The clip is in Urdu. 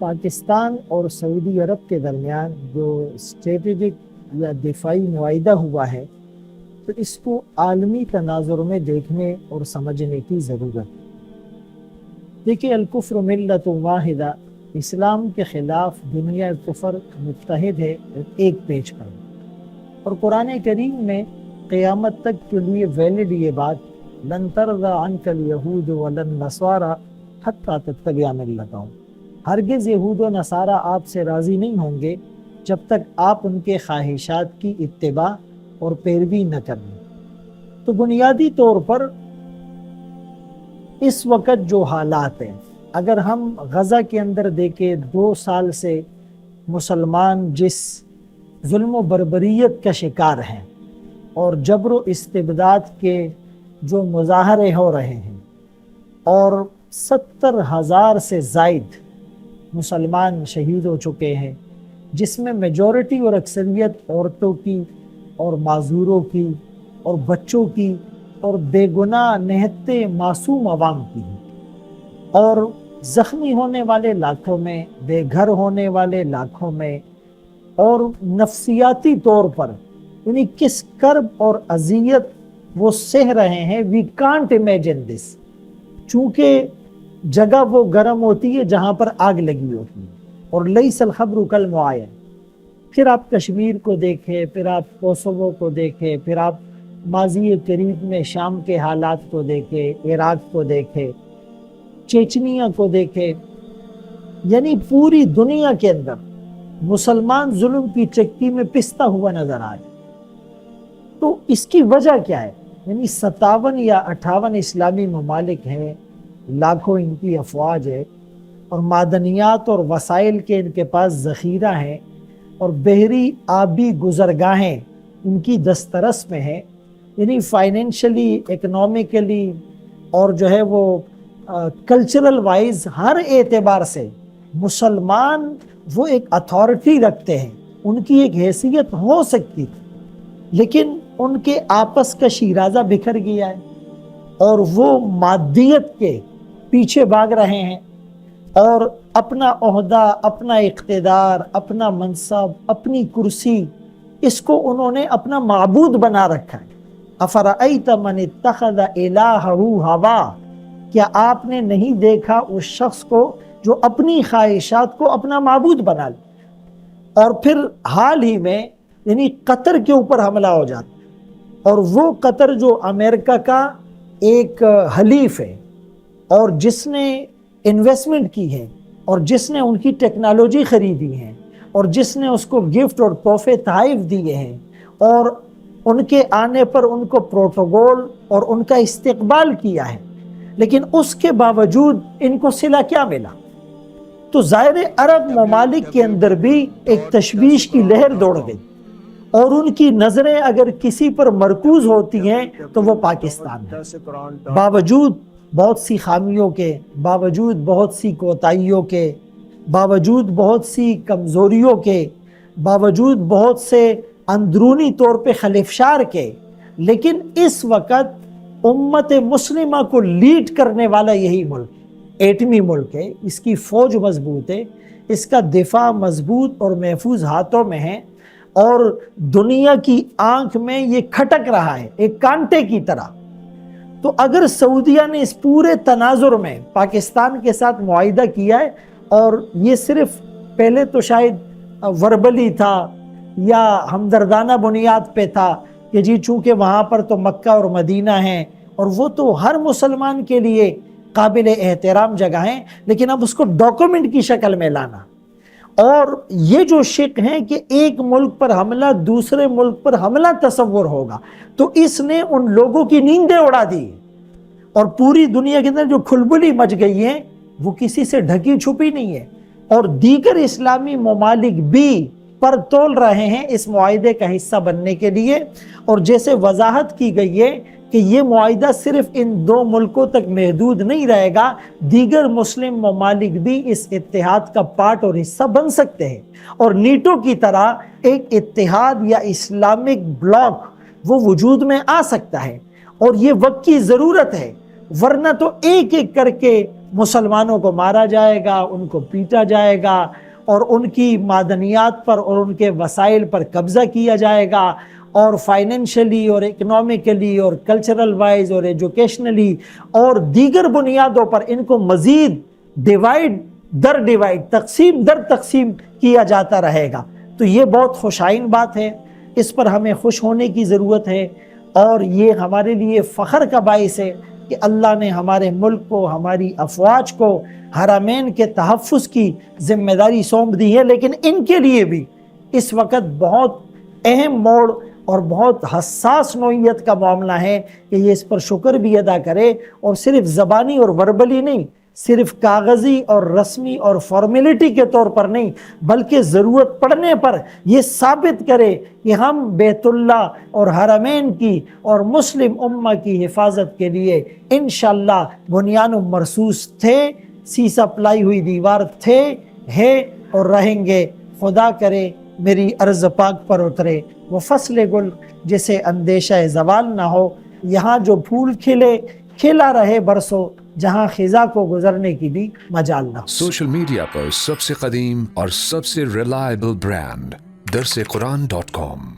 پاکستان اور سعودی عرب کے درمیان جو اسٹریٹجک یا دفاعی معاہدہ ہوا ہے تو اس کو عالمی تناظر میں دیکھنے اور سمجھنے کی ضرورت ہے۔ دیکھیے، الکفر ملت واحدہ، اسلام کے خلاف دنیا کفر متحد ہے ایک پیج پر، اور قرآن کریم میں قیامت تک کے لیے ویلڈ یہ بات لن ترضى عنك اليهود ولا النصارى حتى تتبع ملتهم، ہرگز یہود و نصارہ آپ سے راضی نہیں ہوں گے جب تک آپ ان کے خواہشات کی اتباع اور پیروی نہ کریں۔ تو بنیادی طور پر اس وقت جو حالات ہیں، اگر ہم غزہ کے اندر دیکھیں 2 سال سے مسلمان جس ظلم و بربریت کا شکار ہیں اور جبر و استبداد کے جو مظاہرے ہو رہے ہیں، اور 70,000 سے زائد مسلمان شہید ہو چکے ہیں، جس میں میجورٹی اور اکثریت عورتوں کی اور معذوروں کی اور بچوں کی اور بے گناہ نہتے معصوم عوام کی، اور زخمی ہونے والے لاکھوں میں، بے گھر ہونے والے لاکھوں میں، اور نفسیاتی طور پر یعنی کس کرب اور اذیت وہ سہ رہے ہیں، وی کانٹ امیجن دس، چونکہ جگہ وہ گرم ہوتی ہے جہاں پر آگ لگی ہوتی ہے، اور لیس الخبر کالمعاین۔ پھر آپ کشمیر کو دیکھیں، پھر آپ کوسوو کو دیکھیں، پھر آپ ماضی قریب میں شام کے حالات کو دیکھیں، عراق کو دیکھیں، چیچنیا کو دیکھیں، یعنی پوری دنیا کے اندر مسلمان ظلم کی چکی میں پستا ہوا نظر آئے۔ تو اس کی وجہ کیا ہے؟ یعنی 57 یا 58 اسلامی ممالک ہیں، لاکھوں ان کی افواج ہے، اور معدنیات اور وسائل کے ان کے پاس ذخیرہ ہیں، اور بحری آبی گزرگاہیں ان کی دسترس میں ہیں، یعنی فائنینشلی، اکنومیکلی، اور جو ہے وہ کلچرل وائز ہر اعتبار سے مسلمان وہ ایک اتھارٹی رکھتے ہیں، ان کی ایک حیثیت ہو سکتی تھی، لیکن ان کے آپس کا شیرازہ بکھر گیا ہے، اور وہ مادیت کے پیچھے بھاگ رہے ہیں، اور اپنا عہدہ، اپنا اقتدار، اپنا منصب، اپنی کرسی، اس کو انہوں نے اپنا معبود بنا رکھا ہے۔ افرأیت من اتخذ الہہ ہوا، کیا آپ نے نہیں دیکھا اس شخص کو جو اپنی خواہشات کو اپنا معبود بنا لے؟ اور پھر حال ہی میں یعنی قطر کے اوپر حملہ ہو جاتا، اور وہ قطر جو امریکہ کا ایک حلیف ہے، اور جس نے انویسٹمنٹ کی ہے، اور جس نے ان کی ٹیکنالوجی خریدی ہے، اور جس نے اس کو گفٹ اور تحفے تحائف دیے ہیں، اور ان کے آنے پر ان کو پروٹوکول اور ان کا استقبال کیا ہے، لیکن اس کے باوجود ان کو صلہ کیا ملا؟ تو ظاہر عرب ممالک کے اندر بھی ایک تشویش کی لہر دوڑ گئی، اور ان کی نظریں اگر کسی پر مرکوز ہوتی ہیں تو وہ پاکستان ہے، باوجود بہت سی خامیوں کے، باوجود بہت سی کوتاہیوں کے، باوجود بہت سی کمزوریوں کے، باوجود بہت سے اندرونی طور پہ خلفشار کے، لیکن اس وقت امت مسلمہ کو لیڈ کرنے والا یہی ملک ایٹمی ملک ہے، اس کی فوج مضبوط ہے، اس کا دفاع مضبوط اور محفوظ ہاتھوں میں ہے، اور دنیا کی آنکھ میں یہ کھٹک رہا ہے ایک کانٹے کی طرح۔ تو اگر سعودیہ نے اس پورے تناظر میں پاکستان کے ساتھ معاہدہ کیا ہے، اور یہ صرف پہلے تو شاید وربلی تھا یا ہمدردانہ بنیاد پہ تھا کہ جی چونکہ وہاں پر تو مکہ اور مدینہ ہیں، اور وہ تو ہر مسلمان کے لیے قابل احترام جگہ ہیں، لیکن اب اس کو ڈاکومنٹ کی شکل میں لانا، اور یہ جو شق ہیں کہ ایک ملک پر حملہ دوسرے ملک پر حملہ تصور ہوگا، تو اس نے ان لوگوں کی نیندیں اڑا دی، اور پوری دنیا کے اندر جو کھلبلی مچ گئی ہے وہ کسی سے ڈھکی چھپی نہیں ہے، اور دیگر اسلامی ممالک بھی پر تول رہے ہیں اس معاہدے کا حصہ بننے کے لیے، اور جیسے وضاحت کی گئی ہے کہ یہ معاہدہ صرف ان 2 ملکوں تک محدود نہیں رہے گا، دیگر مسلم ممالک بھی اس اتحاد کا پارٹ اور حصہ بن سکتے ہیں، اور نیٹو کی طرح ایک اتحاد یا اسلامک بلاک وہ وجود میں آ سکتا ہے، اور یہ وقت کی ضرورت ہے۔ ورنہ تو ایک ایک کر کے مسلمانوں کو مارا جائے گا، ان کو پیٹا جائے گا، اور ان کی معدنیات پر اور ان کے وسائل پر قبضہ کیا جائے گا، اور فائنینشلی اور اکنامکلی اور کلچرل وائز اور ایجوکیشنلی اور دیگر بنیادوں پر ان کو مزید ڈیوائڈ در ڈیوائڈ، تقسیم در تقسیم کیا جاتا رہے گا۔ تو یہ بہت خوشائن بات ہے، اس پر ہمیں خوش ہونے کی ضرورت ہے، اور یہ ہمارے لیے فخر کا باعث ہے کہ اللہ نے ہمارے ملک کو، ہماری افواج کو حرمین کے تحفظ کی ذمہ داری سونپ دی ہے۔ لیکن ان کے لیے بھی اس وقت بہت اہم موڑ اور بہت حساس نوعیت کا معاملہ ہے کہ یہ اس پر شکر بھی ادا کرے، اور صرف زبانی اور وربلی نہیں، صرف کاغذی اور رسمی اور فارمیلٹی کے طور پر نہیں، بلکہ ضرورت پڑنے پر یہ ثابت کرے کہ ہم بیت اللہ اور حرمین کی اور مسلم امہ کی حفاظت کے لیے انشاءاللہ بنیان مرصوص تھے، سیسا پلائی ہوئی دیوار تھے، ہے اور رہیں گے۔ خدا کرے میری عرض پاک پر اترے وہ فصل گل جسے اندیشہ زوال نہ ہو، یہاں جو پھول کھلے کھلا رہے برسوں، جہاں خزاں کو گزرنے کی بھی مجال نہ ہو۔ سوشل میڈیا پر سب سے قدیم اور سب سے ریلائبل برانڈ درسقرآن.com